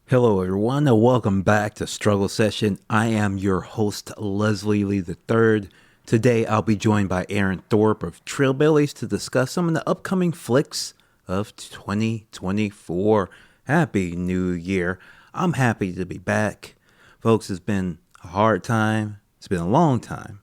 Hello, everyone, and welcome back to Struggle Session. I am your host, Leslie Lee III. Today, I'll be joined by Aaron Thorpe of Trillibillies to discuss some of the upcoming flicks of 2024. Happy New Year. I'm happy to be back. Folks, it's been a hard time. It's been a long time,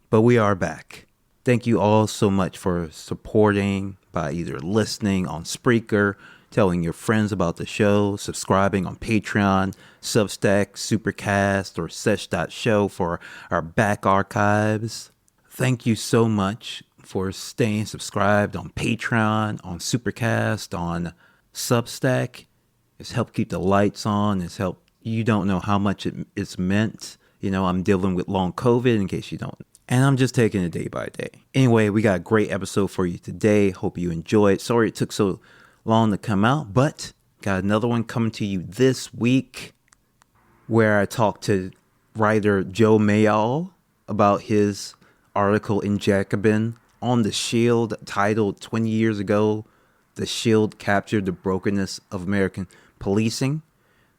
but we are back. Thank you all so much for supporting by either listening on Spreaker, telling your friends about the show, subscribing on Patreon, Substack, Supercast, or Sesh.show for our back archives. Thank you so much for staying subscribed on Patreon, on Supercast, on Substack. It's helped keep the lights on. It's helped. You don't know how much it's meant. You know, I'm dealing with long COVID in case you don't. And I'm just taking it day by day. Anyway, we got a great episode for you today. Hope you enjoy it. Sorry it took so long to come out, but got another one coming to you this week where I talked to writer Joe Mayall about his article in Jacobin on The Shield titled 20 years ago, The Shield Captured the Brokenness of American Policing.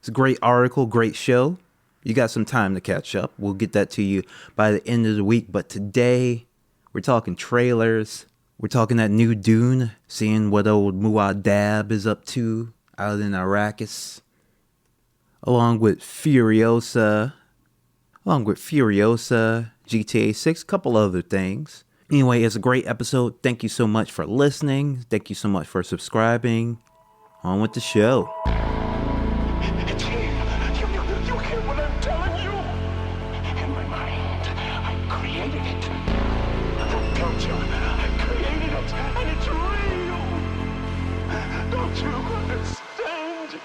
It's a great article, great show. You got some time to catch up. We'll get that to you by the end of the week. But today, we're talking trailers. We're talking that new Dune, seeing what old Muad'Dib is up to out in Arrakis. Along with Furiosa, GTA 6, a couple other things. Anyway, it's a great episode. Thank you so much for listening. Thank you so much for subscribing. On with the show. It's here. You hear what I'm telling you? In my mind, I created it. The culture, I created it, and it's real. Don't you understand?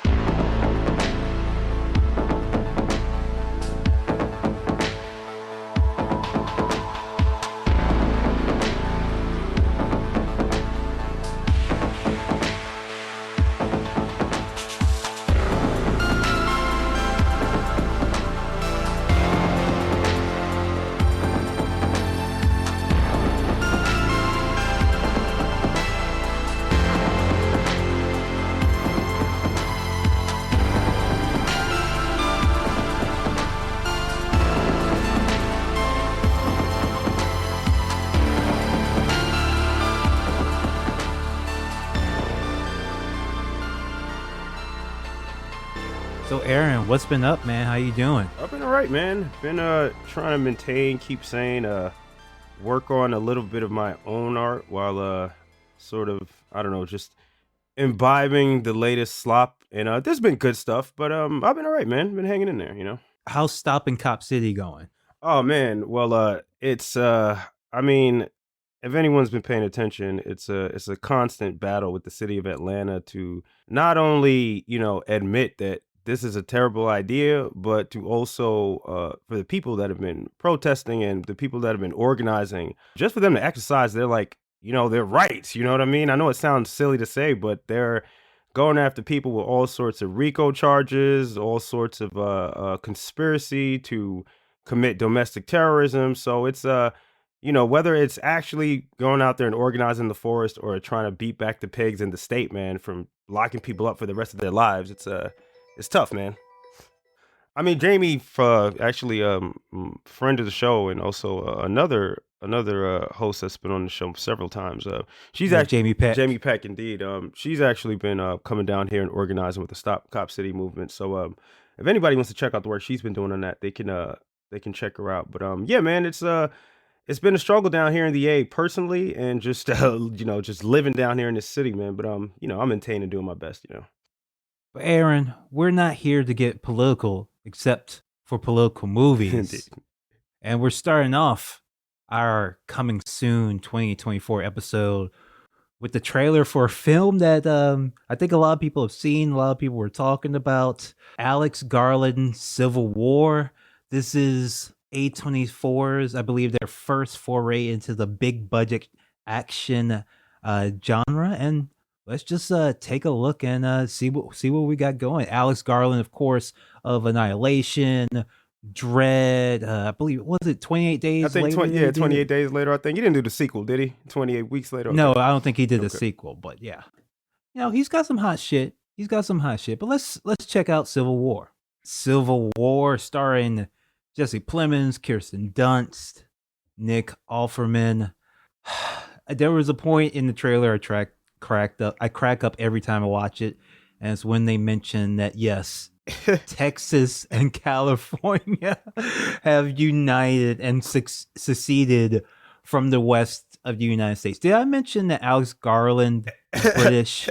So Aaron, what's been up, man? How you doing? I've been all right, man. Been trying to maintain, keep saying, work on a little bit of my own art while sort of, I don't know, just imbibing the latest slop. And there's been good stuff, but I've been all right, man. Been hanging in there, you know. How's stopping Cop City going? Oh man, well it's I mean, if anyone's been paying attention, it's a constant battle with the city of Atlanta to not only, you know, admit that this is a terrible idea, but to also for the people that have been protesting and the people that have been organizing, just for them to exercise their, like, you know, their rights, you know what I mean? I know it sounds silly to say, but they're going after people with all sorts of RICO charges, all sorts of conspiracy to commit domestic terrorism. So it's you know, whether it's actually going out there and organizing the forest or trying to beat back the pigs in the state, man, from locking people up for the rest of their lives, it's tough, man. I mean, Jamie, actually, friend of the show, and also another host that's been on the show several times. She's Yeah, actually Jamie Peck. Jamie Peck, indeed. She's actually been coming down here and organizing with the Stop Cop City movement. So, if anybody wants to check out the work she's been doing on that, they can check her out. But yeah, man, it's been a struggle down here in the A personally, and just you know, just living down here in this city, man. But you know, I'm maintaining, doing my best, you know. But Aaron, we're not here to get political, except for political Indeed. movies. And we're starting off our coming soon 2024 episode with the trailer for a film that I think a lot of people have seen, a lot of people were talking about. Alex Garland, Civil War. This is A24's, I believe, their first foray into the big budget action genre. And let's just take a look and see what we got going. Alex Garland, of course, of Annihilation, Dread. I believe, was it 28 days I think later? 28 days later. I think he didn't do the sequel, did he? 28 weeks later. No, Okay. I don't think he did the Okay. sequel, but yeah. You know, he's got some hot shit. He's got some hot shit. But let's check out Civil War. Civil War, starring Jesse Plemons, Kirsten Dunst, Nick Offerman. There was a point in the trailer cracked up. I crack up every time I watch it, and it's when they mention that yes, Texas and California have united and seceded from the west of the United States. Did I mention that Alex Garland is British?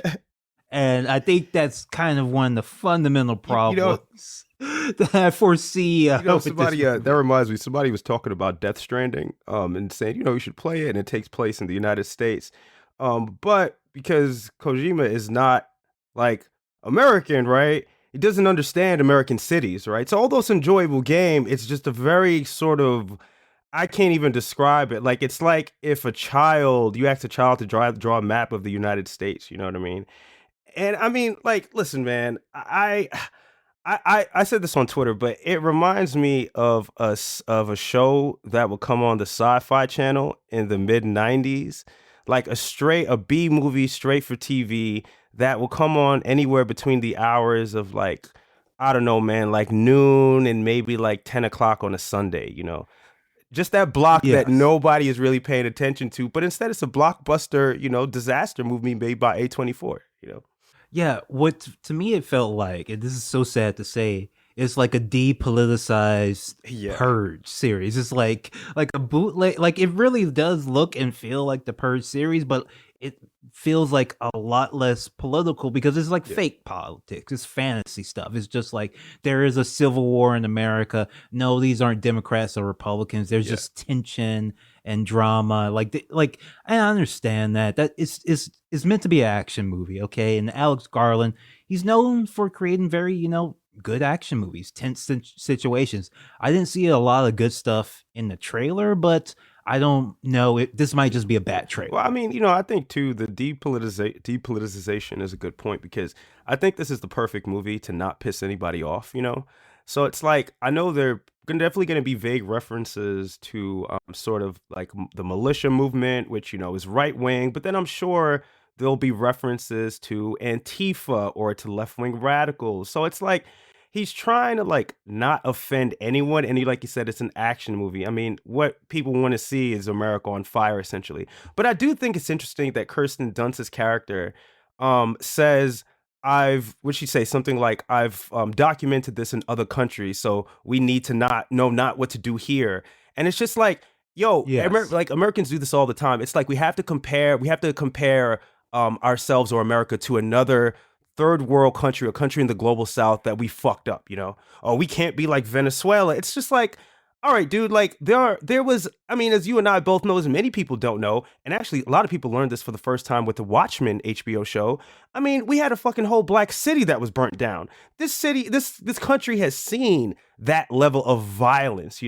And I think that's kind of one of the fundamental problems that I foresee. Somebody that reminds me. Somebody was talking about Death Stranding, and saying, you should play it, and it takes place in the United States, but because Kojima is not like American, right? He doesn't understand American cities, right? So although it's an enjoyable game, it's just a very sort of, I can't even describe it. Like, it's like if you ask a child to draw a map of the United States, you know what I mean? And I mean, like, listen, man, I said this on Twitter, but it reminds me of a show that would come on the Sci-Fi Channel in the mid-90s, like a B movie straight for TV that will come on anywhere between the hours of, like, I don't know, man, like noon and maybe like 10 o'clock on a Sunday, just that block that nobody is really paying attention to, but instead it's a blockbuster, disaster movie made by A24, Yeah, what to me it felt like, and this is so sad to say, it's like a depoliticized Purge series. It's like a bootleg. Like, it really does look and feel like the Purge series, but it feels like a lot less political because it's like fake politics. It's fantasy stuff. It's just like there is a civil war in America. No, these aren't Democrats or Republicans. There's just tension and drama. Like I understand that it's meant to be an action movie, okay? And Alex Garland, he's known for creating very, good action movies, tense situations. I didn't see a lot of good stuff in the trailer, but I don't know. This might just be a bad trailer. Well, I mean, I think too the depoliticization is a good point because I think this is the perfect movie to not piss anybody off. So it's like, I know they're definitely going to be vague references to sort of like the militia movement, which is right wing, but then I'm sure there'll be references to Antifa or to left wing radicals. So it's like, he's trying to like not offend anyone. And like you said, it's an action movie. I mean, what people want to see is America on fire, essentially. But I do think it's interesting that Kirsten Dunst's character says, would she say something like, I've documented this in other countries, so we need to not what to do here. And it's just like, like Americans do this all the time. It's like we have to compare ourselves or America to another third world country, a country in the global south that we fucked up, Oh, we can't be like Venezuela. It's just like, all right, dude, like there was, I mean, as you and I both know, as many people don't know, and actually a lot of people learned this for the first time with the Watchmen HBO show. I mean, we had a fucking whole black city that was burnt down. This country has seen that level of violence,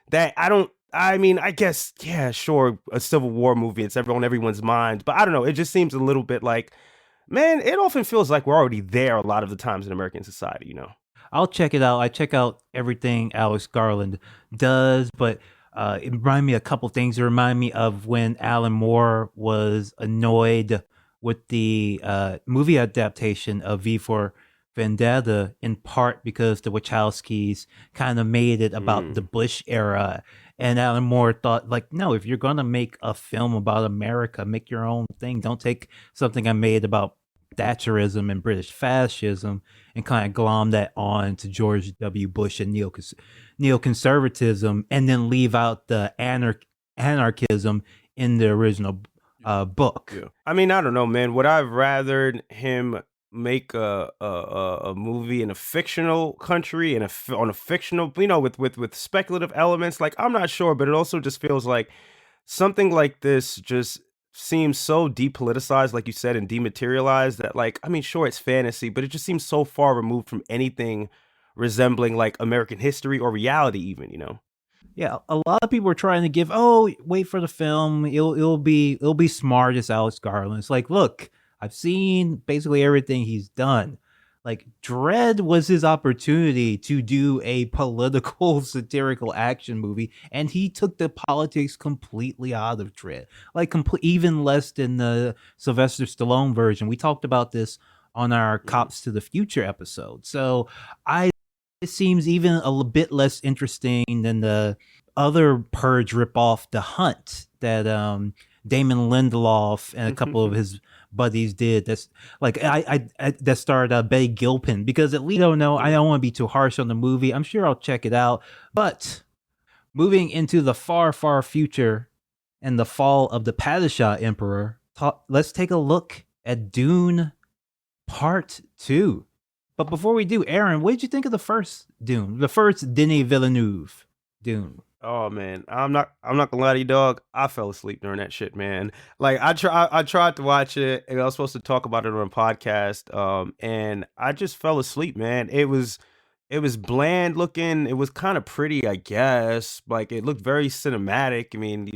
that I guess, yeah, sure, a Civil War movie, it's on everyone's mind, but I don't know, it just seems a little bit like, man, it often feels like we're already there a lot of the times in American society, I'll check it out. I check out everything Alex Garland does, but it reminded me of a couple things. It reminded me of when Alan Moore was annoyed with the movie adaptation of V for Vendetta, in part because the Wachowskis kind of made it about the Bush era. And Alan Moore thought, like, no, if you're going to make a film about America, make your own thing. Don't take something I made about Thatcherism and British fascism and kind of glom that on to George W. Bush and neoconservatism, and then leave out the anarchism in the original book. Yeah. I mean, I don't know, man. Would I have rathered him make a movie in a fictional country and on a fictional, with speculative elements? Like, I'm not sure, but it also just feels like something like this just seems so depoliticized, like you said, and dematerialized that, like, I mean, sure, it's fantasy, but it just seems so far removed from anything resembling like American history or reality even, Yeah, a lot of people are trying to give, wait for the film, it'll be smart as Alex Garland. It's like, look, I've seen basically everything he's done. Like, Dredd was his opportunity to do a political satirical action movie, and he took the politics completely out of Dredd. Like, even less than the Sylvester Stallone version. We talked about this on our Cops to the Future episode. So I it seems even bit less interesting than the other Purge ripoff, The Hunt, that Damon Lindelof and a couple of his buddies did. That's like I that starred Betty Gilpin, because at least I don't know. I don't want to be too harsh on the movie. I'm sure I'll check it out. But moving into the far, far future and the fall of the Padishah Emperor, let's take a look at Dune Part 2. But before we do, Aaron, what did you think of the first Dune? The first Denis Villeneuve Dune? Oh man, I'm not gonna lie to you, dog. I fell asleep during that shit, man. Like I tried to watch it, and I was supposed to talk about it on a podcast, and I just fell asleep, man. It was bland looking. It was kind of pretty, I guess. Like it looked very cinematic. I mean, the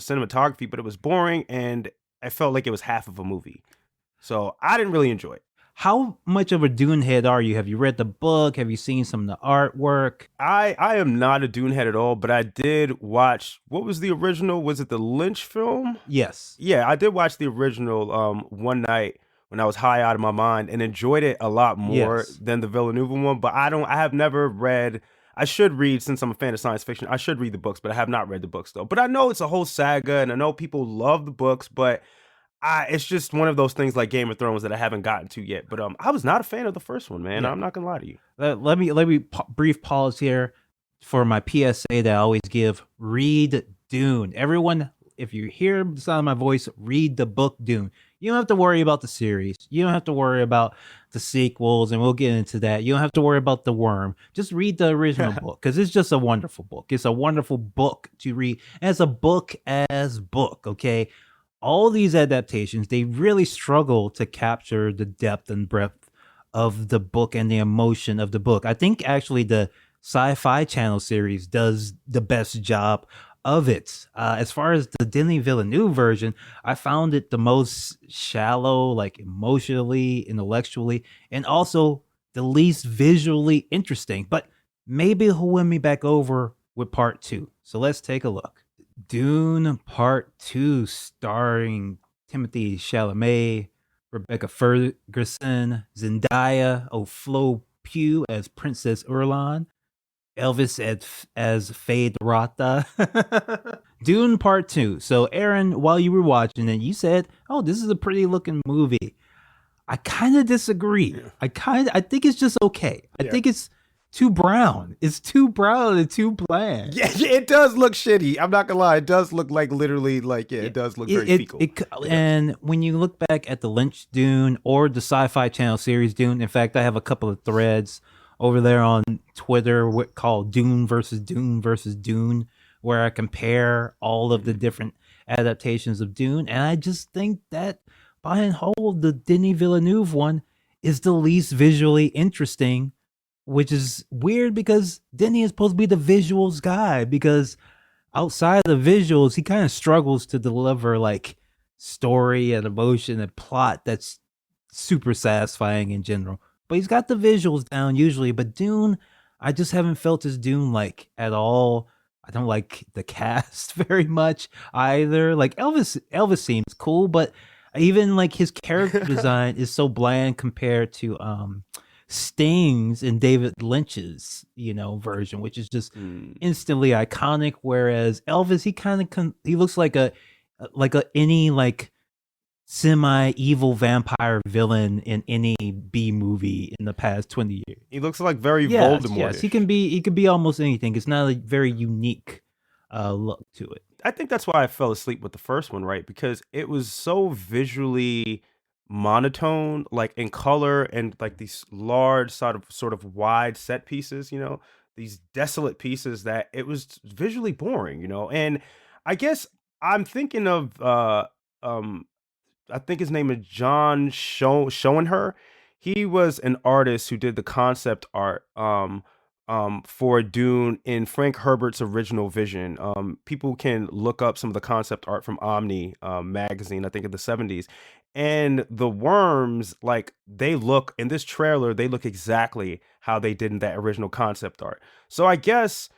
cinematography, but it was boring, and I felt like it was half of a movie. So I didn't really enjoy it. How much of a Dune head are you? Have you read the book? Have you seen some of the artwork? I am not a Dune head at all, but I did watch, what was the original? Was it the Lynch film? Yes. Yeah, I did watch the original one night when I was high out of my mind and enjoyed it a lot more Yes. than the Villeneuve one, but I have never read. I should read, since I'm a fan of science fiction, I should read the books, but I have not read the books though. But I know it's a whole saga, and I know people love the books, but it's just one of those things like Game of Thrones that I haven't gotten to yet. But I was not a fan of the first one, man. Yeah. I'm not gonna lie to you. Let me brief pause here for my PSA that I always give. Read Dune. Everyone, if you hear the sound of my voice, read the book Dune. You don't have to worry about the series. You don't have to worry about the sequels, and we'll get into that. You don't have to worry about the worm. Just read the original book, because it's just a wonderful book. It's a wonderful book to read as a book okay? All these adaptations, they really struggle to capture the depth and breadth of the book and the emotion of the book. I think actually the Sci-Fi Channel series does the best job of it. As far as the Denis Villeneuve version, I found it the most shallow, like emotionally, intellectually, and also the least visually interesting. But maybe he'll win me back over with part 2. So let's take a look. Dune Part 2, starring Timothy Chalamet, Rebecca Ferguson, Zendaya, Oflo Pugh as Princess Urlan, Elvis as Fade Rata. Dune Part 2. So, Aaron, while you were watching it, you said, "Oh, this is a pretty looking movie." I kind of disagree. Yeah. I think it's just okay. I think it's too brown. It's too brown and too bland. Yeah, it does look shitty. I'm not gonna lie. It does look like literally like it does look very fecal. And when you look back at the Lynch Dune or the Sci-Fi Channel series Dune, in fact, I have a couple of threads over there on Twitter called Dune versus Dune versus Dune, where I compare all of the different adaptations of Dune, and I just think that by and whole, the Denis Villeneuve one is the least visually interesting, which is weird because Denny is supposed to be the visuals guy, because outside of the visuals, he kind of struggles to deliver like story and emotion and plot that's super satisfying in general. But he's got the visuals down usually. But Dune, I just haven't felt his Dune like at all. I don't like the cast very much either. Like Elvis seems cool, but even like his character design is so bland compared to Sting's in David Lynch's, version, which is just instantly iconic. Whereas Elvis, he kind of he looks like any like semi-evil vampire villain in any B movie in the past 20 years. He looks like very Voldemort. Yes, he can be almost anything. It's not a very unique look to it. I think that's why I fell asleep with the first one, right? Because it was so visually monotone, like in color, and like these large sort of wide set pieces, these desolate pieces, that it was visually boring, And I guess I'm thinking of I think his name is John Schoenherr. He was an artist who did the concept art for Dune in Frank Herbert's original vision. People can look up some of the concept art from Omni magazine, I think in the 70s. And the worms, like they look in this trailer, they look exactly how they did in that original concept art. So I guess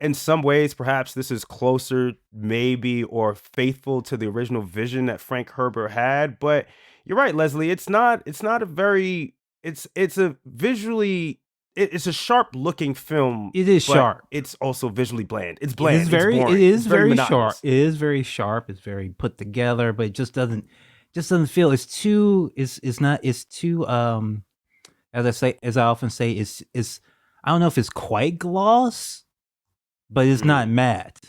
in some ways, perhaps this is closer, maybe, or faithful to the original vision that Frank Herbert had. But you're right, Leslie. It's not a very it's a visually it's a sharp looking film, It is but sharp. it's also visually bland. It's It is bland. It's very it boring. It's is very very sharp. monotonous. It is very sharp. It's very put together, but it just doesn't feel it's too it's not it's too as I often say, it's I don't know if it's quite gloss, but it's not Mm. matte.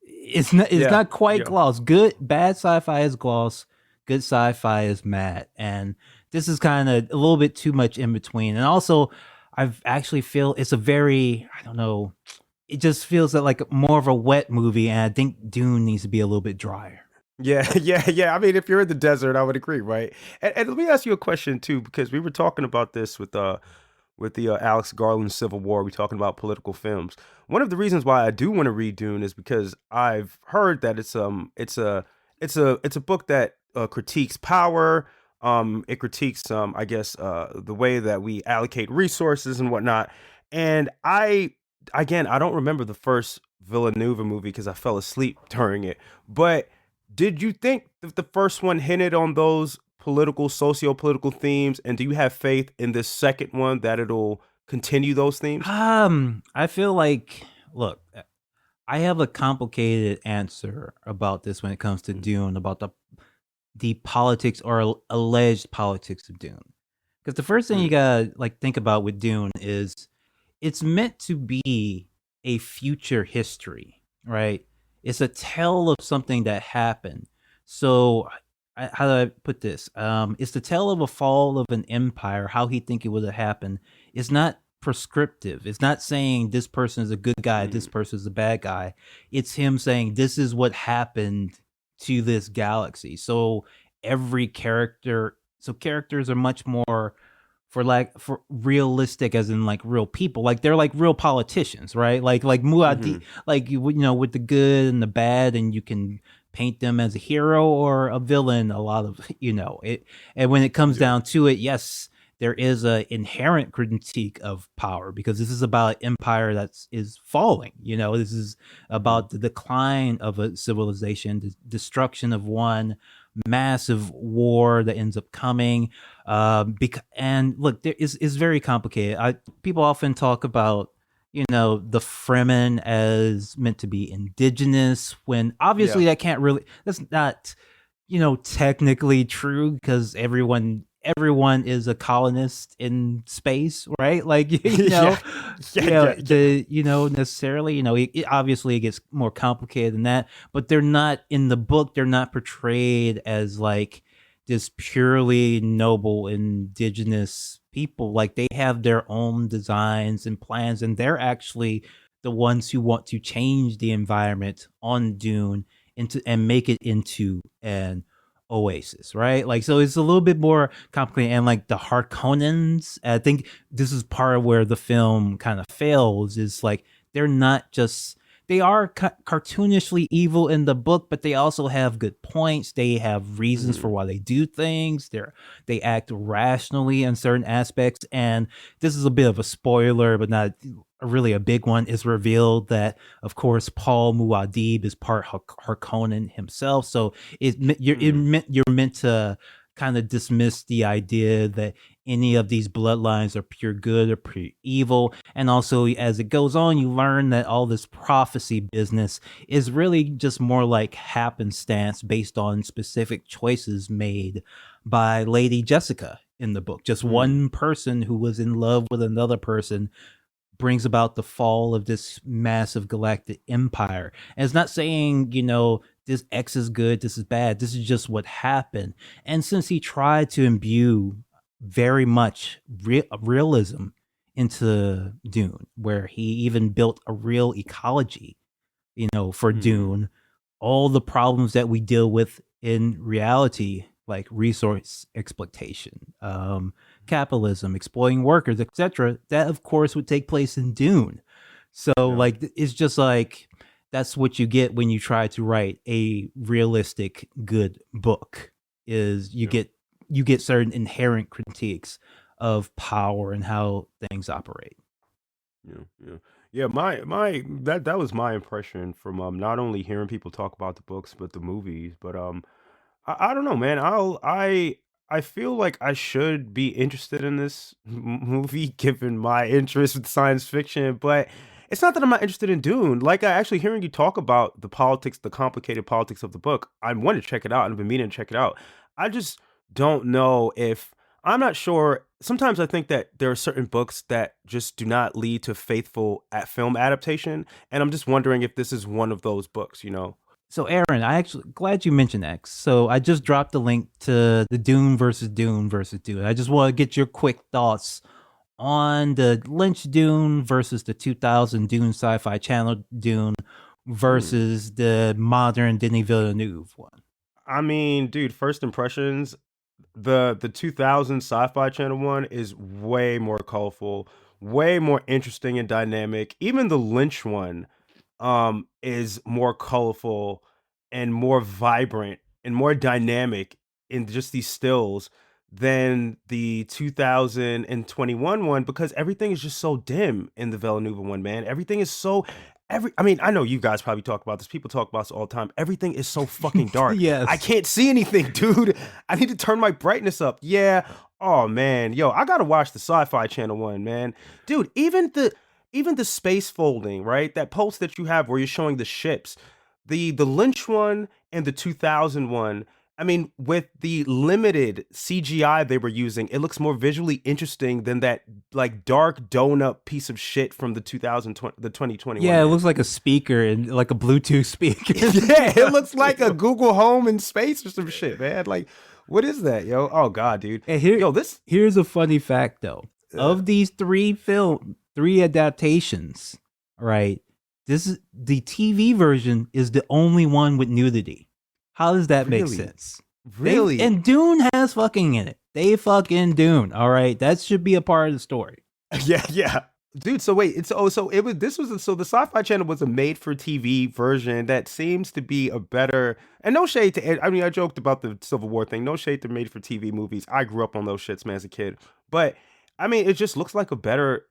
It's Yeah. not quite Yeah. gloss. Good bad sci-fi is gloss, good sci-fi is matte. And this is kind of a little bit too much in between. And also I've actually feel it's a very I don't know, it just feels like more of a wet movie, and I think Dune needs to be a little bit drier. Yeah, yeah. I mean, if you're in the desert, I would agree, right? And let me ask you a question too, because we were talking about this with the Alex Garland Civil War. We're talking about political films. One of the reasons why I do want to read Dune is because I've heard that it's a book that critiques power. It critiques I guess the way that we allocate resources and whatnot. And I don't remember the first Villeneuve movie because I fell asleep during it. But did you think that the first one hinted on those political, socio-political themes? And do you have faith in this second one that it'll continue those themes? I feel like look, I have a complicated answer about this when it comes to Mm, Dune, about the politics or alleged politics of Dune. Because the first thing you mm, gotta like think about with Dune is it's meant to be a future history, right? It's a tale of something that happened. So, how do I put this? It's the tale of a fall of an empire. How he think it would have happened. It's not prescriptive. It's not saying this person is a good guy, this mm, person is a bad guy. It's him saying this is what happened to this galaxy. So every character, so characters are much more for realistic as in like real people, like they're like real politicians, right? Like Muad'Dib, mhm, like with the good and the bad, and you can paint them as a hero or a villain a lot of it. And when it comes yeah, down to it, yes, there is a inherent critique of power because this is about empire is falling. This is mhm, about the decline of a civilization, the destruction of one, massive war that ends up coming. And look, there is very complicated. People often talk about the Fremen as meant to be indigenous, when yeah, obviously that's not technically true, because everyone is a colonist in space, right? Like yeah, yeah. necessarily, it obviously it gets more complicated than that, but they're not in the book, they're not portrayed as like this purely noble indigenous people. Like they have their own designs and plans, and they're actually the ones who want to change the environment on Dune into and make it into an oasis, right? Like, so it's a little bit more complicated. And like the Harkonnens, I think this is part of where the film kind of fails, is like they're not just they are cartoonishly evil in the book, but they also have good points. They have reasons for Mhm, why they do things. They act rationally in certain aspects. And this is a bit of a spoiler, but not really a big one. It's revealed that, of course, Paul Muad'Dib is part Harkonnen himself. So mm, you're meant to kind of dismiss the idea that any of these bloodlines are pure good or pure evil. And also, as it goes on, you learn that all this prophecy business is really just more like happenstance based on specific choices made by Lady Jessica in the book. Just mm, one person who was in love with another person brings about the fall of this massive galactic empire. And it's not saying, this X is good, this is bad. This is just what happened. And since he tried to imbue very much realism into Dune, where he even built a real ecology, for mhm, Dune, all the problems that we deal with in reality, like resource exploitation, capitalism, exploiting workers, etc., that of course would take place in Dune. So yeah, like it's just like that's what you get when you try to write a realistic good book, is yeah. you get certain inherent critiques of power and how things operate. Yeah, yeah, yeah. My that was my impression from not only hearing people talk about the books but the movies. But I don't know, man. I feel like I should be interested in this movie given my interest with science fiction, but it's not that I'm not interested in Dune. Like, I actually hearing you talk about the politics, the complicated politics of the book, I want to check it out and I've been meaning to check it out. I just don't know if I'm not sure. Sometimes I think that there are certain books that just do not lead to faithful film adaptation, and I'm just wondering if this is one of those books, you know? So, Aaron, I actually glad you mentioned that. So, I just dropped the link to the Dune versus Dune. I just want to get your quick thoughts on the Lynch Dune versus the 2000 Dune Sci-Fi Channel Dune Hmm. versus the modern Denis Villeneuve one. I mean, dude, first impressions, the 2000 Sci-Fi Channel one is way more colorful, way more interesting and dynamic. Even the Lynch one is more colorful and more vibrant and more dynamic in just these stills than the 2021 one because everything is just so dim in the Villanova one, man. Everything is so I mean, I know you guys probably talk about this. People talk about this all the time. Everything is so fucking dark. I Yes. can't see anything, dude. I need to turn my brightness up. Yeah. Oh man, yo, I gotta watch the Sci-Fi Channel one, man. Dude, even the space folding, right? That post that you have where you're showing the ships, the Lynch one and the 2000 one. I mean, with the limited CGI they were using, it looks more visually interesting than that like dark donut piece of shit from the 2020, the 2021, Yeah, it man. looks like a speaker and like a Bluetooth speaker. Yeah, it looks like a Yo. Google Home in space or some shit, man. Like, what is that, yo? Oh god, dude. And here, Yo, this here's a funny fact though. uh, Of these three adaptations, right? This is the TV version is the only one with nudity. How does that make really, sense? They really. and Dune has fucking in it. They fucking Dune. All right, that should be a part of the story. Yeah, yeah. Dude, so wait, it's so it was this was so the Sci-Fi Channel was a made-for-TV version that seems to be a better and no shade to I mean I joked about the Civil War thing. No shade to made-for-TV movies. I grew up on those shits, man, as a kid. But I mean, it just looks like a better,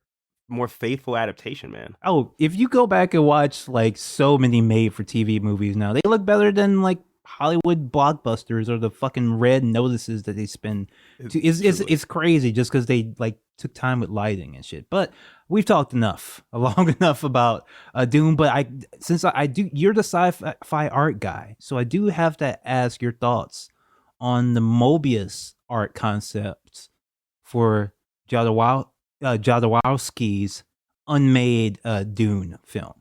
more faithful adaptation, man. Oh, if you go back and watch like so many made for TV movies now, they look better than like Hollywood blockbusters or the fucking red notices that they spend. Truly. It's crazy just because they like took time with lighting and shit. But we've talked enough, long enough about Doom. But since I do, you're the sci-fi art guy, so I do have to ask your thoughts on the Mobius art concepts for Jodorowsky's unmade Dune film.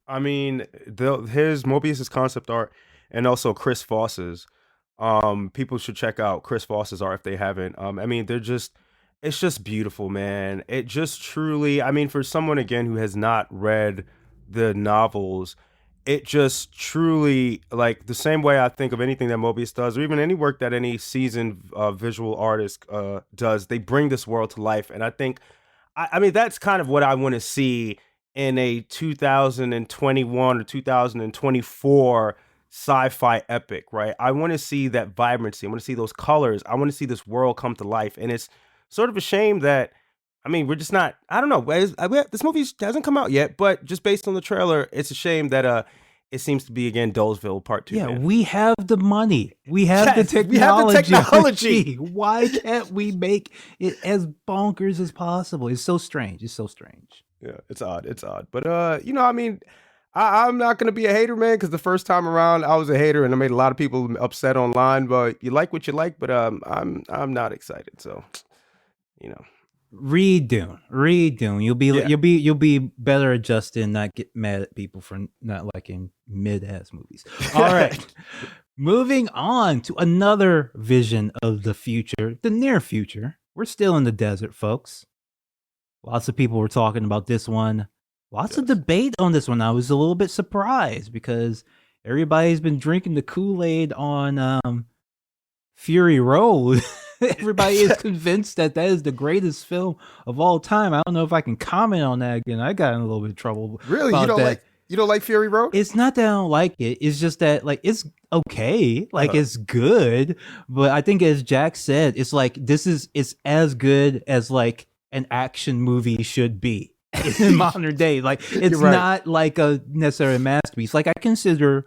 I mean, his Mobius's concept art and also Chris Foss's. People should check out Chris Foss's art if they haven't. I mean, it's just beautiful, man. It just truly, I mean, for someone again who has not read the novels, it just truly like the same way I think of anything that Mobius does, or even any work that any seasoned visual artist does. They bring this world to life, and I think I mean, that's kind of what I want to see in a 2021 or 2024 sci-fi epic, right? I want to see that vibrancy. I want to see those colors. I want to see this world come to life. And it's sort of a shame that, I mean, we're just not, I don't know. This movie hasn't come out yet, but just based on the trailer, it's a shame that it seems to be again Dolesville Part 2, Yeah, man. we have the money. We have the Yes, we have the technology. technology. Why can't we make it as bonkers as possible? It's so strange. It's so strange. Yeah, it's odd. It's odd. But you know, I mean, I'm not gonna be a hater, man, because the first time around I was a hater and I made a lot of people upset online. But you like what you like, but I'm not excited. So, you know, Read Dune. Read Dune. yeah, You'll be better adjusted and not get mad at people for not liking mid ass movies. All right. Moving on to another vision of the future, the near future. We're still in the desert, folks. Lots of people were talking about this one. Lots of yes, debate on this one. I was a little bit surprised because everybody's been drinking the Kool-Aid on Fury Road. Everybody is convinced that that is the greatest film of all time. I don't know if I can comment on that again. I got in a little bit of trouble really, about that. you don't like Fury Road? It's not that I don't like it. It's just that like it's okay, like Uh, it's good, but I think as Jack said, it's like it's as good as like an action movie should be in modern day. Like you're it's right. not like a necessary masterpiece. Like I consider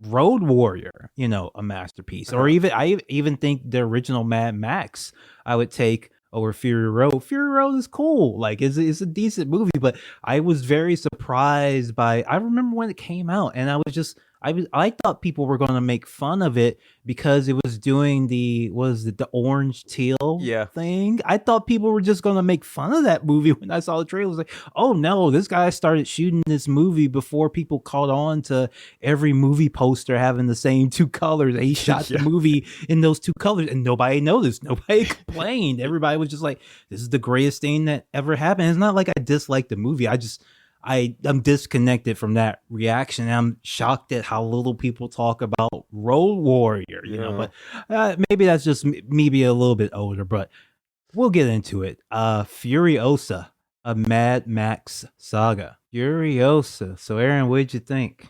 Road Warrior, a masterpiece. Or even I even think the original Mad Max I would take over Fury Road. Fury Road is cool. Like it's a decent movie, but I was very surprised by I remember when it came out and I thought people were going to make fun of it because it was doing the orange teal Yeah. thing. I thought people were just going to make fun of that movie when I saw the trailer. I was like, "Oh no, this guy started shooting this movie before people caught on to every movie poster having the same two colors. And he shot the movie in those two colors and nobody noticed. Nobody complained. Everybody was just like, this is the greatest thing that ever happened." It's not like I dislike the movie. I'm disconnected from that reaction. I'm shocked at how little people talk about Road Warrior, but maybe that's just me being a little bit older, but we'll get into it. Furiosa, a Mad Max saga. Furiosa. So Aaron, what did you think?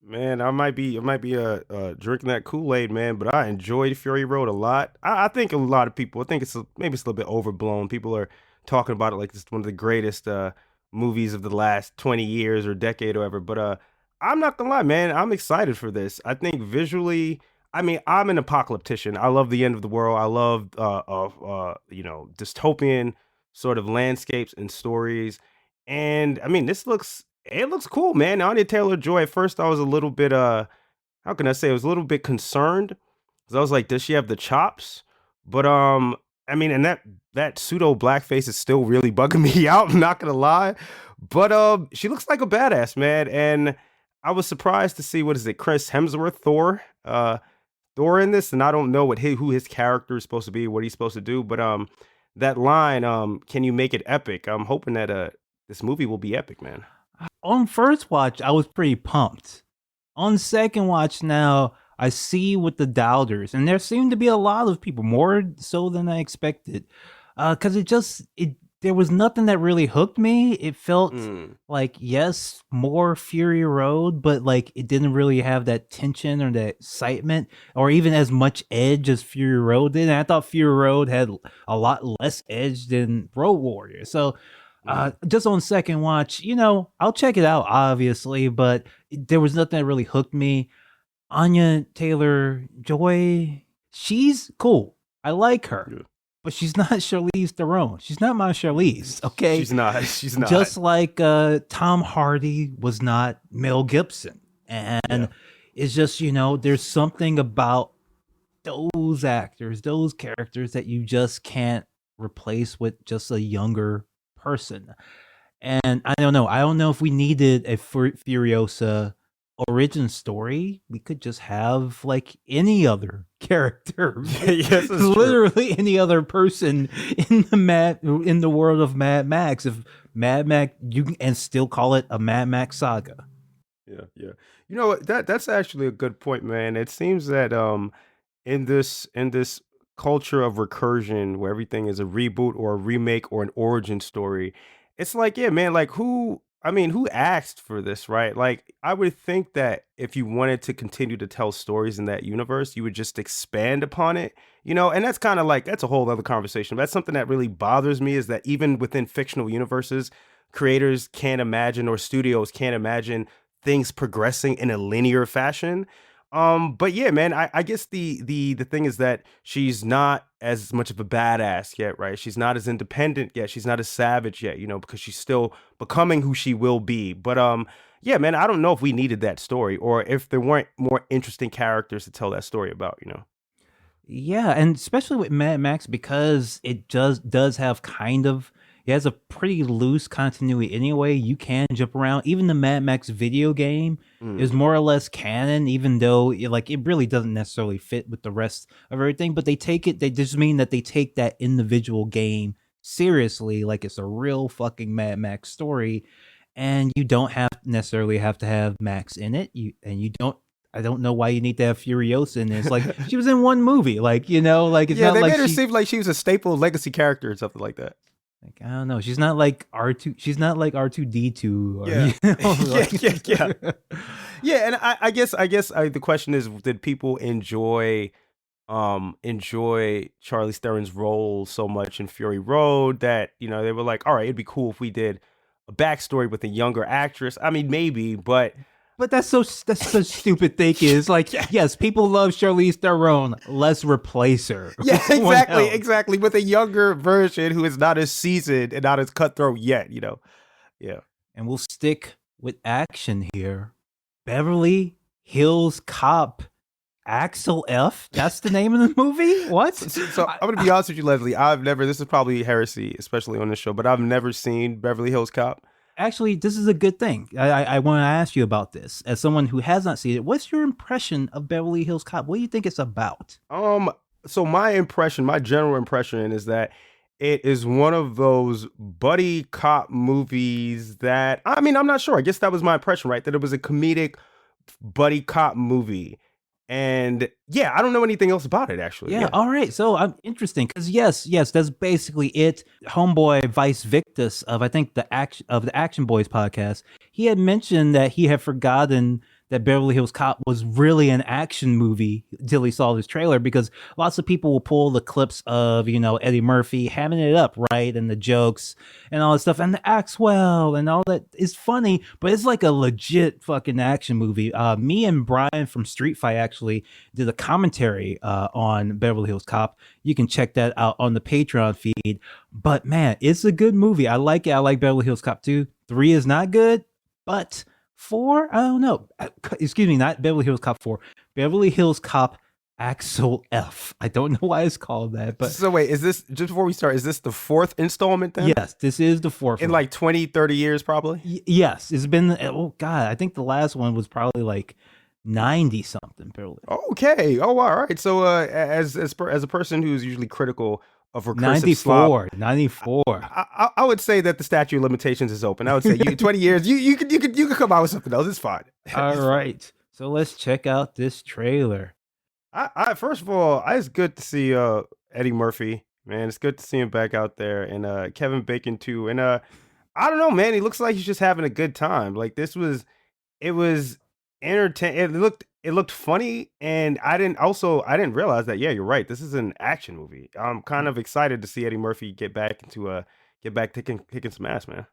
Man, I might be drinking that Kool-Aid, man, but I enjoyed Fury Road a lot. I think a lot of people, I think maybe it's a little bit overblown. People are talking about it like it's one of the greatest movies of the last 20 years or decade or whatever. But I'm not gonna lie, man, I'm excited for this. I think visually, I mean, I'm an apocalyptician. I love the end of the world. I love dystopian sort of landscapes and stories. And I mean, it looks cool, man. Anya Taylor-Joy, at first I was a little bit how can I say, I was a little bit concerned. 'Cause I was like, does she have the chops? But I mean, and that pseudo blackface is still really bugging me out, I'm not gonna lie. But she looks like a badass, man. And I was surprised to see, what is it, Chris Hemsworth, Thor in this, and I don't know who his character is supposed to be, what he's supposed to do, but that line, can you make it epic? I'm hoping that this movie will be epic, man. On first watch, I was pretty pumped. On second watch now, I see with the doubters, and there seem to be a lot of people, more so than I expected. Because there was nothing that really hooked me. It felt like, yes, more Fury Road, but like it didn't really have that tension or that excitement, or even as much edge as Fury Road did. And I thought Fury Road had a lot less edge than Road Warrior. So just on second watch, I'll check it out, obviously, but there was nothing that really hooked me. Anya Taylor-Joy, she's cool. I like her. Yeah. But she's not Charlize Theron. She's not my Charlize, okay? She's not. Just like Tom Hardy was not Mel Gibson. And it's just, there's something about those actors, those characters that you just can't replace with just a younger person. And I don't know. I don't know if we needed a Furiosa origin story. We could just have like any other character. Yes, literally any other person in the world of Mad Max. If Mad Max, and still call it a Mad Max saga. Yeah. You know what? That's actually a good point, man. It seems that in this culture of recursion, where everything is a reboot or a remake or an origin story, it's like, yeah, man, like who asked for this, right? Like, I would think that if you wanted to continue to tell stories in that universe, you would just expand upon it, and that's kind of like, that's a whole other conversation. That's something that really bothers me, is that even within fictional universes, creators can't imagine, or studios can't imagine things progressing in a linear fashion. But yeah, man, I guess the thing is that she's not as much of a badass yet, right? She's not as independent yet. She's not as savage yet, because she's still becoming who she will be. But yeah, man, I don't know if we needed that story, or if there weren't more interesting characters to tell that story about. Yeah, and especially with Mad Max, because it does have it has a pretty loose continuity anyway. You can jump around. Even the Mad Max video game is more or less canon, even though it really doesn't necessarily fit with the rest of everything. But they just mean that they take that individual game seriously, like it's a real fucking Mad Max story, and you don't necessarily have to have Max in it. I don't know why you need to have Furiosa in this. Like, she was in one movie, it's Yeah, not they like made her seem like she was a staple legacy character or something like that. like, I don't know. She's not like R2. She's not like R2D2. Or, Yeah. yeah. Yeah, and I guess the question is, did people enjoy Charlize Theron's role so much in Fury Road that they were like, all right, it'd be cool if we did a backstory with a younger actress. I mean, maybe, but But that's such stupid thinking. It's like, yes, people love Charlize Theron. Let's replace her. Yeah, with someone else. exactly. With a younger version who is not as seasoned and not as cutthroat yet, you know. Yeah. And we'll stick with action here. Beverly Hills Cop. Axel F. That's the name of the movie? What? So I'm going to be honest with you, Leslie. This is probably heresy, especially on this show, but I've never seen Beverly Hills Cop. Actually, this is a good thing. I want to ask you about this. As someone who has not seen it, what's your impression of Beverly Hills Cop? What do you think it's about? So my general impression is that it is one of those buddy cop movies that, I mean, I'm not sure. I guess that was my impression, right? That it was a comedic buddy cop movie. And yeah, I don't know anything else about it, actually. Yeah. All right. So I'm interesting because yes, that's basically it. Homeboy Vice Victus of I think the Action Boys podcast. He had mentioned that he had forgotten that Beverly Hills Cop was really an action movie until he saw this trailer, because lots of people will pull the clips of, Eddie Murphy hamming it up, right? And the jokes and all that stuff and the Axwell and all that is funny, but it's like a legit fucking action movie. Me and Brian from Street Fight actually did a commentary on Beverly Hills Cop. You can check that out on the Patreon feed. But man, it's a good movie. I like it. I like Beverly Hills Cop 2. 3 is not good, but 4, I don't know. Excuse me, not Beverly Hills Cop 4. Beverly Hills Cop Axel F. I don't know why it's called that, but so wait, is this, just before we start, is this the 4th installment then? Yes, this is the 4th. In like 20, 30 years probably? Yes, it's been, oh God, I think the last one was probably like 90 something. Okay. Oh, all right. So as a person who's usually critical of recursive 94, slop, 94. I would say that the statute of limitations is open. I would say 20 years, you could come out with something else. It's fine. All right. So let's check out this trailer. I first of all, it's good to see Eddie Murphy, man. It's good to see him back out there, and Kevin Bacon too. And I don't know, man. He looks like he's just having a good time. Like it was entertaining. It looked funny, and I didn't realize that. Yeah, you're right. This is an action movie. I'm kind of excited to see Eddie Murphy get back kicking some ass, man.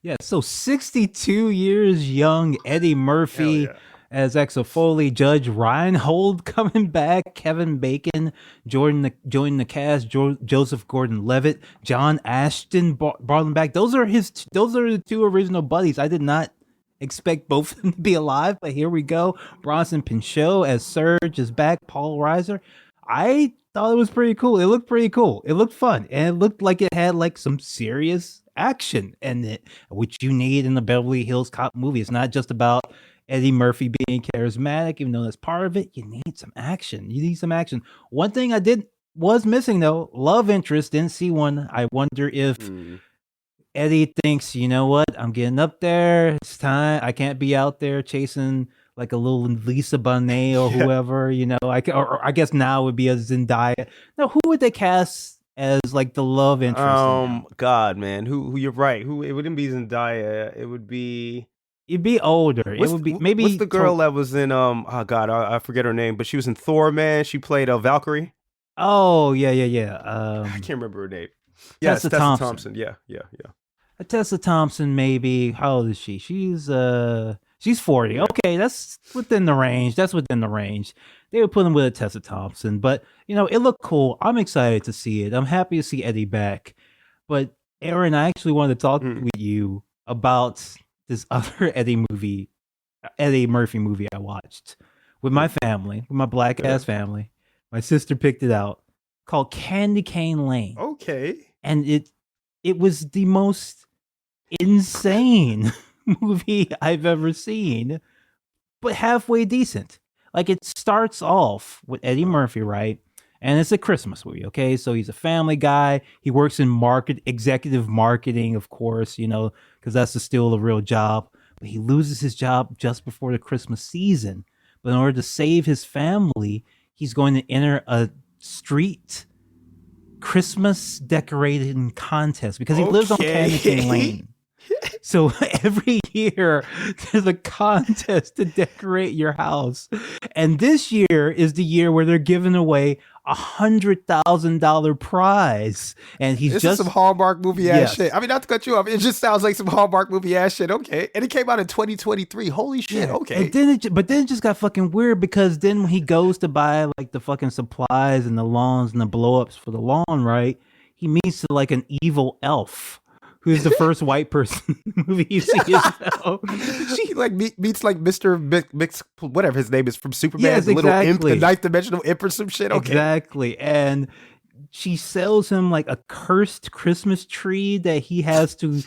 Yeah. So 62 years young Eddie Murphy. As Axel Foley, Judge Reinhold coming back, Kevin Bacon joining the cast, Joseph Gordon-Levitt, John Ashton brought him back. Those are the 2 original buddies. I did not expect both of them to be alive, but here we go. Bronson Pinchot as Surge is back. Paul Reiser. I thought it was pretty cool. It looked pretty cool. It looked fun, and it looked like it had like some serious action in it, which you need in the Beverly Hills Cop movie. It's not just about Eddie Murphy being charismatic, even though that's part of it. You need some action. One thing was missing though, love interest. Didn't see one. I wonder if Eddie thinks, you know what, I'm getting up there. It's time. I can't be out there chasing like a little Lisa Bonet or whoever. I guess now it would be a Zendaya. No, who would they cast as like the love interest? God, man, who you're right. Who it wouldn't be Zendaya. It would be. It'd be older. It would be maybe. What's the girl that was in? Oh God, I forget her name, but she was in Thor. Man, she played Valkyrie. Oh yeah. I can't remember her name. Tessa Thompson. Yeah. Tessa Thompson, maybe. How old is she? She's 40. Okay, that's within the range. They would put him with a Tessa Thompson, but it looked cool. I'm excited to see it. I'm happy to see Eddie back. But Aaron, I actually wanted to talk with you about this other Eddie Murphy movie I watched with my family, with my black ass family. My sister picked it out, called Candy Cane Lane. Okay. And it was the most insane movie I've ever seen, but halfway decent. Like, it starts off with Eddie Murphy, right? And it's a Christmas movie, okay? So he's a family guy. He works in executive marketing, of course, because that's still a real job. But he loses his job just before the Christmas season. But in order to save his family, he's going to enter a street Christmas decorating contest because he lives on Candy Cane Lane. So every year there's a contest to decorate your house. And this year is the year where they're giving away $100,000 prize. And he's This just is some Hallmark movie ass Yes. shit. I mean, not to cut you off, it just sounds like some Hallmark movie ass shit. Okay, and it came out in 2023. Holy shit. Yeah. Okay, And then it just got fucking weird because then when he goes to buy like the fucking supplies and the lawns and the blow ups for the lawn, right? He meets like an evil elf. Who's the first white person movie you see? she like meets like Mr. Mix, whatever his name is from Superman, Yes, the little imp, exactly. the ninth dimensional imp or some shit. Okay, Exactly. And she sells him like a cursed Christmas tree that he has to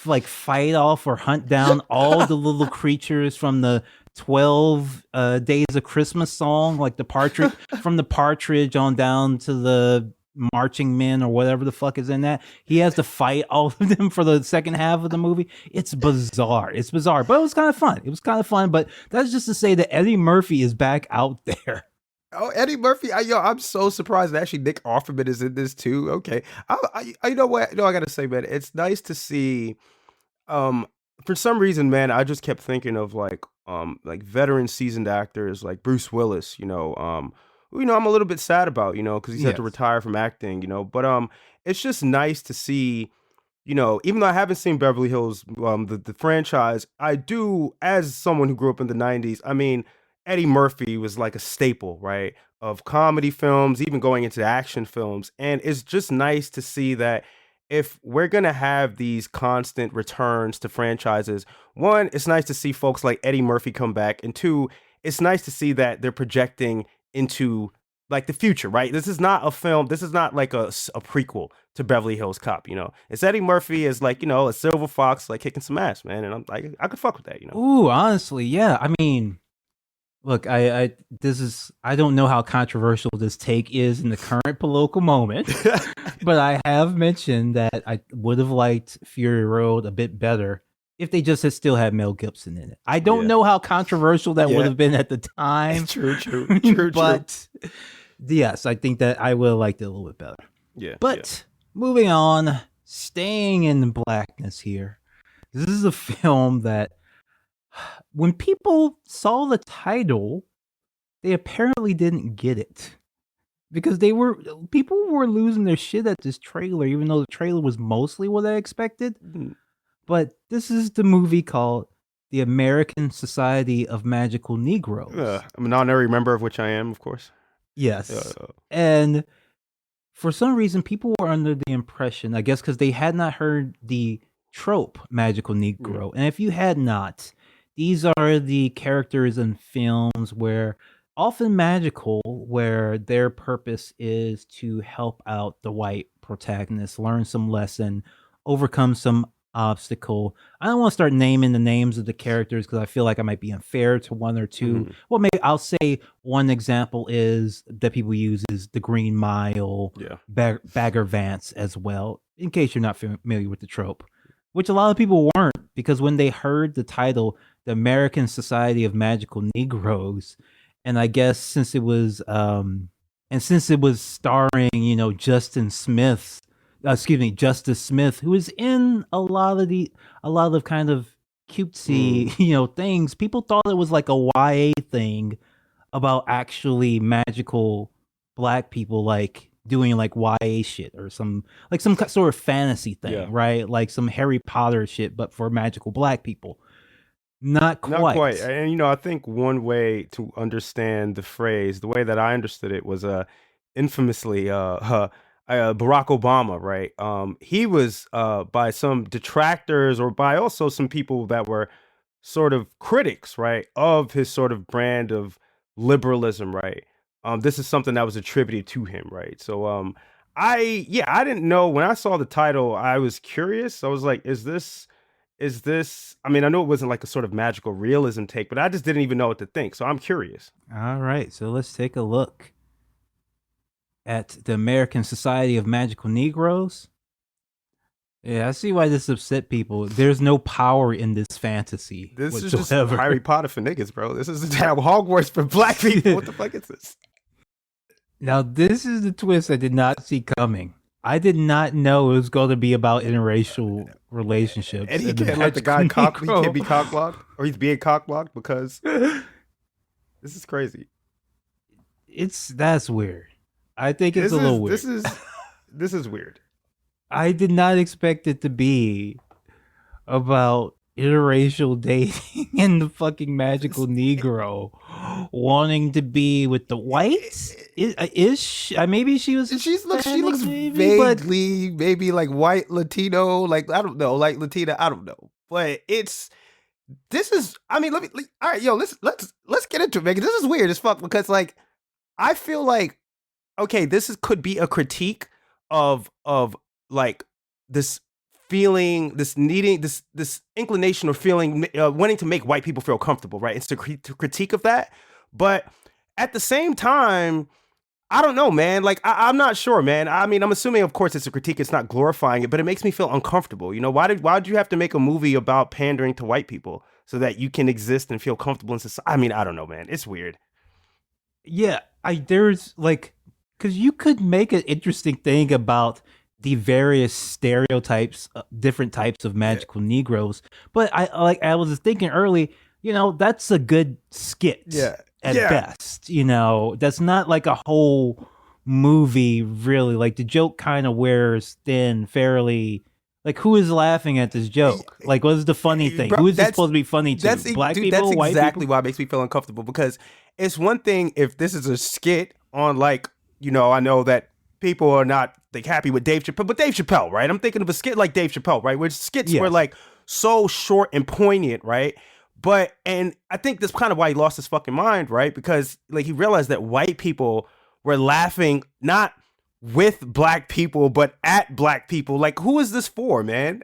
like fight off or hunt down all the little creatures from the 12 Days of Christmas song, like the partridge from the partridge on down to the marching men or whatever the fuck is in that. He has to fight all of them for the second half of the movie. It's bizarre. But it was kind of fun. But that's just to say that Eddie Murphy is back out there. Oh, Eddie Murphy! I'm so surprised that actually Nick Offerman is in this too. Okay, you know what? No, I gotta say, man, it's nice to see. Um, for some reason, man, I just kept thinking of like veteran seasoned actors like Bruce Willis. Who, I'm a little bit sad about, because he's had to Yes. retire from acting. But it's just nice to see. Even though I haven't seen Beverly Hills, the franchise, I do, as someone who grew up in the 90s, I mean, Eddie Murphy was like a staple, right, of comedy films, even going into action films. And it's just nice to see that if we're going to have these constant returns to franchises, one, it's nice to see folks like Eddie Murphy come back. And two, it's nice to see that they're projecting into like the future, right? This is not a film. This is not like a prequel to Beverly Hills Cop, It's Eddie Murphy as like, a silver fox, like kicking some ass, man. And I'm like, I could fuck with that, Ooh, honestly, yeah. I mean, look, I don't know how controversial this take is in the current political moment, but I have mentioned that I would have liked Fury Road a bit better if they just had still had Mel Gibson in it. I don't Yeah. know how controversial that Yeah. would have been at the time. True. But yes, I think that I would have liked it a little bit better. Yeah. But moving on, staying in blackness here. This is a film that when people saw the title, they apparently didn't get it. Because people were losing their shit at this trailer, even though the trailer was mostly what I expected. But this is the movie called The American Society of Magical Negroes. I'm an honorary member of which I am, of course. Yes. And for some reason, people were under the impression, I guess because they had not heard the trope Magical Negro. And if you had not, these are the characters in films where often magical, where their purpose is to help out the white protagonist, learn some lesson, overcome some obstacle. I don't want to start naming the names of the characters because I feel like I might be unfair to one or two. Well, maybe I'll say one example is that people use is the Green Mile, Bagger Vance as well, in case you're not familiar with the trope, which a lot of people weren't, because when they heard the title, the American Society of Magical Negroes, and I guess since it was starring, Justice Smith, who is in a lot of kind of cutesy, things. People thought it was like a YA thing about actually magical black people, like doing like YA shit or some sort of fantasy thing, right? Like some Harry Potter shit, but for magical black people. Not quite. And I think one way to understand the phrase, the way that I understood it, was infamously Barack Obama, right? He was by some detractors or by also some people that were sort of critics, right, of his sort of brand of liberalism, right? This is something that was attributed to him, right? So I didn't know. When I saw the title, I was curious. I was like, is this, I mean, I know it wasn't like a sort of magical realism take, but I just didn't even know what to think. So I'm curious. All right, so let's take a look at the American Society of Magical Negroes. Yeah, I see why this upset people. There's no power in this fantasy. This whatsoever. is just Harry Potter for niggas, bro. This is damn Hogwarts for black people. What the fuck is this? Now, this is the twist I did not see coming. I did not know it was going to be about interracial relationships. And he and the can't let the guy magical he can't be Negro. cock blocked, or he's being cock blocked because this is crazy. That's weird. I think it's a little weird. This is weird. I did not expect it to be about interracial dating and the fucking magical Negro wanting to be with the whites. Is she, maybe she was. She looks Hispanic, maybe, but vaguely maybe like white Latino, like I don't know, like Latina, I don't know. But this is, I mean, all right, yo, let's get into it, man. 'Cause this is weird as fuck because like I feel like okay, could be a critique of like this feeling, this needing, this inclination or feeling, wanting to make white people feel comfortable, right? It's the critique of that, but at the same time, I don't know, man. Like I'm not sure, man. I mean, I'm assuming, of course, it's a critique. It's not glorifying it, but it makes me feel uncomfortable. You know, why did you have to make a movie about pandering to white people so that you can exist and feel comfortable in society? I mean, I don't know, man. It's weird. yeah, there's like, because you could make an interesting thing about the various stereotypes, different types of magical Negroes. But I was just thinking early, that's a good skit. Yeah. At Yeah. best, that's not like a whole movie really. Like the joke kind of wears thin fairly. Like who is laughing at this joke? Like what is the funny thing? Bro, Who is this that's- supposed to be funny to? That's Black dude, people, that's white exactly people? why it makes me feel uncomfortable because it's one thing if this is a skit on like, I know that people are not like happy with Dave Chappelle, but Dave Chappelle, right? I'm thinking of a skit like Dave Chappelle, right? Where skits were Yes. like so short and poignant, right? And I think that's kind of why he lost his fucking mind, right? Because like he realized that white people were laughing not with black people, but at black people. Like, who is this for, man?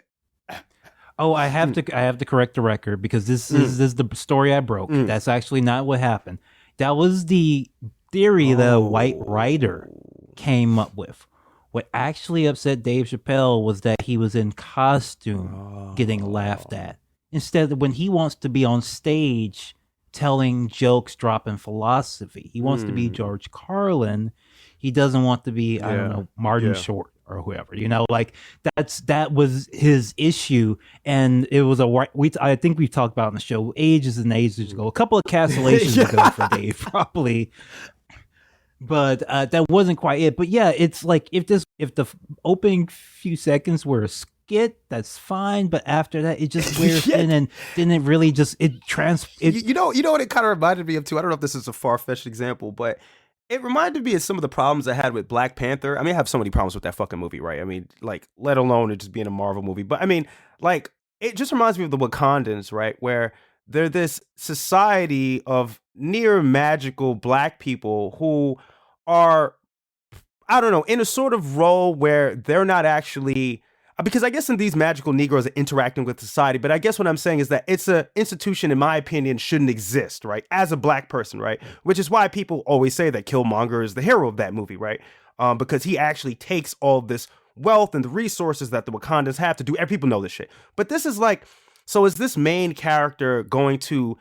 Oh, I have to correct the record because this is the story I broke. That's actually not what happened. That was the theory that a white writer came up with. What actually upset Dave Chappelle was that he was in costume getting laughed at. Instead, when he wants to be on stage telling jokes, dropping philosophy, he wants to be George Carlin. He doesn't want to be, I don't know, Martin Short or whoever. Like that was his issue, and it was I think we've talked about on the show ages and ages ago, a couple of cancellations ago for Dave, probably. But that wasn't quite it. But yeah, it's like if the opening few seconds were a skit, that's fine. But after that, it just wears in, and then it really just You know what it kind of reminded me of too. I don't know if this is a far-fetched example, but it reminded me of some of the problems I had with Black Panther. I mean, I have so many problems with that fucking movie, right? I mean, like, let alone it just being a Marvel movie. But I mean, like, it just reminds me of the Wakandans, right? Where they're this society of near magical black people who are, I don't know, in a sort of role where they're not actually, because I guess in these magical Negroes are interacting with society, but I guess what I'm saying is that it's an institution, in my opinion, shouldn't exist, right? As a black person, right? Which is why people always say that Killmonger is the hero of that movie, right? Because he actually takes all this wealth and the resources that the Wakandans have to do, and people know this shit. But this is like, so is this main character going to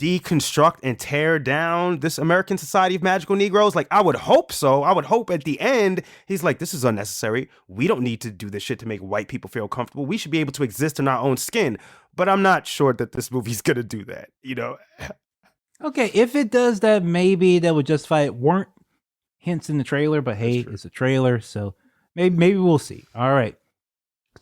deconstruct and tear down this American society of magical Negroes? Like, I would hope so. I would hope at the end, he's like, this is unnecessary. We don't need to do this shit to make white people feel comfortable. We should be able to exist in our own skin. But I'm not sure that this movie's going to do that, Okay, if it does that, maybe that would justify it. Weren't hints in the trailer, but hey, it's a trailer, so maybe we'll see. All right.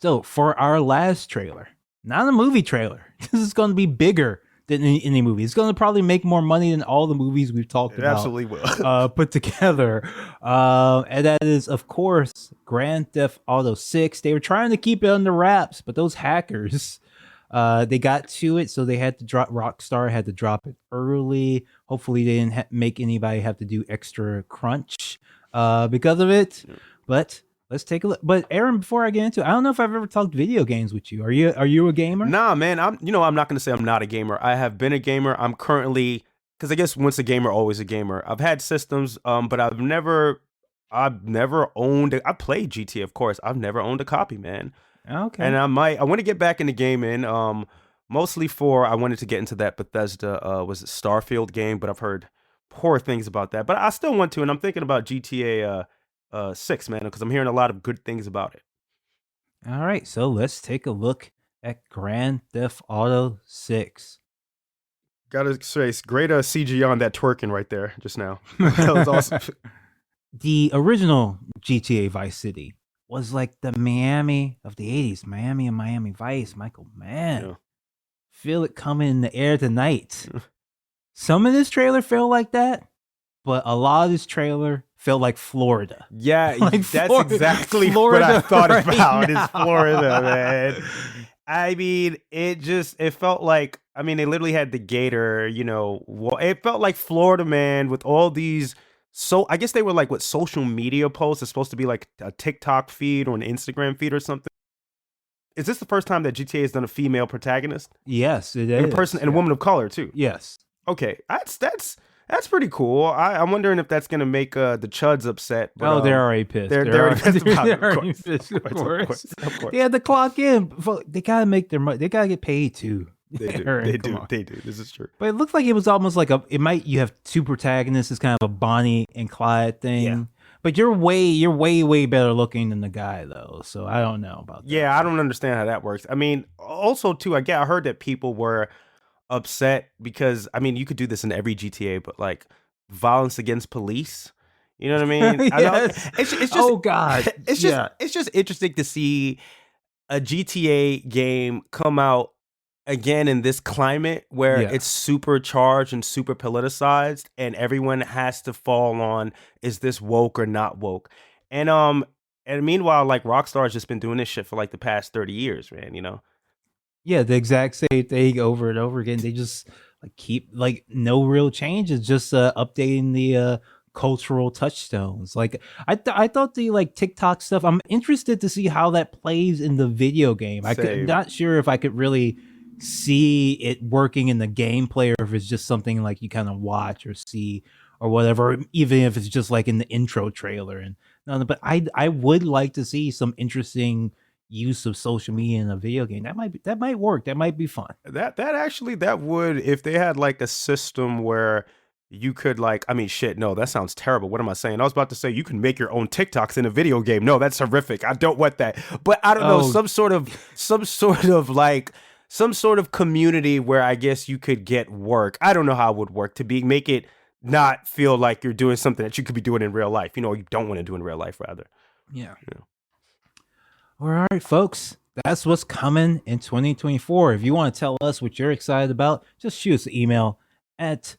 So for our last trailer, not a movie trailer, this is going to be bigger than any movie. It's going to probably make more money than all the movies we've talked about. Absolutely will. Put together. And that is, of course, Grand Theft Auto 6. They were trying to keep it under wraps, but those hackers, they got to it, so they had to drop, Rockstar had to drop it early. Hopefully they didn't make anybody have to do extra crunch because of it. Yeah. But let's take a look. But Aaron, before I get into it, I don't know if I've ever talked video games with you. Are you a gamer? Nah, man. I'm not going to say I'm not a gamer. I have been a gamer. I'm currently, because I guess once a gamer, always a gamer. I've had systems, but I've never owned. I played GTA, of course. I've never owned a copy, man. Okay. And I want to get back into gaming. Mostly I wanted to get into that Bethesda was it Starfield game, but I've heard poor things about that. But I still want to, and I'm thinking about GTA 6, man, because I'm hearing a lot of good things about it. All right, so let's take a look at Grand Theft Auto 6. Gotta say, it's great CG on that twerking right there just now. That was awesome. The original GTA Vice City was like the Miami of the 80s. Miami and Miami Vice. Michael, man. Yeah. Feel it coming in the air tonight. Some of this trailer felt like that, but a lot of this trailer felt like Florida. Yeah, Like that's Florida- exactly Florida what I thought right about now. is Florida, man. I mean, it felt like, I mean, they literally had the gator, it felt like Florida, man, with all these, so I guess they were like what social media posts. It's supposed to be like a TikTok feed or an Instagram feed or something. Is this the first time that GTA has done a female protagonist? Yes, it And is. a person and a woman of color too. Yes. Okay, that's pretty cool. I'm wondering if that's gonna make the Chuds upset. But, They're already pissed. they're already pissed about it, they're of already course, pissed, of course. They had to clock in. They gotta make their money. They gotta get paid too. They do. Aaron, They come do. on. They do. This is true. But it looked like it was almost like you have two protagonists. It's kind of a Bonnie and Clyde thing. Yeah. But you're way better looking than the guy though. So I don't know about that. Yeah, I don't understand how that works. I mean, also too, I heard that people were upset because, I mean, you could do this in every GTA, but like violence against police. You know what I mean? I know, Yes. it's just, Oh God. it's just interesting to see a GTA game come out again in this climate where Yeah. it's super charged and super politicized, and everyone has to fall on, is this woke or not woke? And meanwhile, like, Rockstar's just been doing this shit for like the past 30 years, man, Yeah, the exact same thing over and over again. They just like keep like no real changes, just updating the cultural touchstones. Like I thought the like TikTok stuff. I'm interested to see how that plays in the video game. Same. Not sure if I could really see it working in the gameplay, or if it's just something like you kind of watch or see or whatever. Or even if it's just like in the intro trailer and no. But I would like to see some interesting use of social media in a video game. That might work. That might be fun. That would, if they had like a system where you could, like, I mean, shit, no, that sounds terrible. What am I saying? I was about to say you can make your own TikToks in a video game. No, that's horrific. I don't want that. But I don't know, Oh. some sort of community where I guess you could get work. I don't know how it would work to make it not feel like you're doing something that you could be doing in real life. You don't want to do in real life, rather. Yeah. Yeah. All right, folks. That's what's coming in 2024. If you want to tell us what you're excited about, just shoot us an email to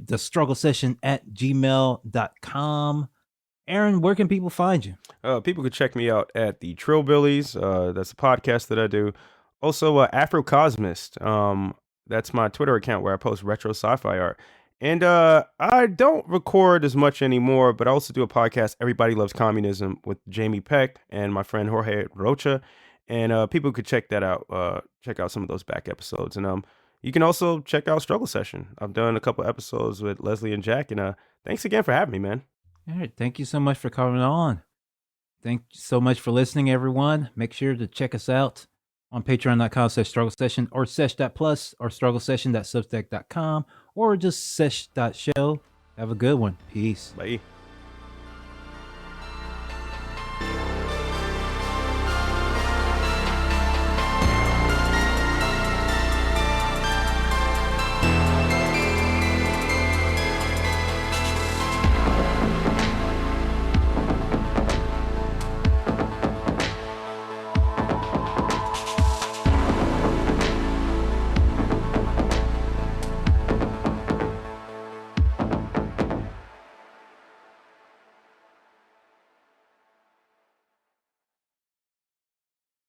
thestrugglesession@gmail.com. Aaron, where can people find you? People could check me out at the Trillibillies. That's a podcast that I do. Also, Afrocosmist. That's my Twitter account where I post retro sci-fi art. And I don't record as much anymore, but I also do a podcast, Everybody Loves Communism, with Jamie Peck and my friend Jorge Rocha. And people could check that out. Check out some of those back episodes. And you can also check out Struggle Session. I've done a couple episodes with Leslie and Jack. And thanks again for having me, man. All right. Thank you so much for coming on. Thank you so much for listening, everyone. Make sure to check us out on patreon.com/struggle session or sesh.plus or struggle session.substack.com or just sesh.show. Have a good one. Peace. Bye.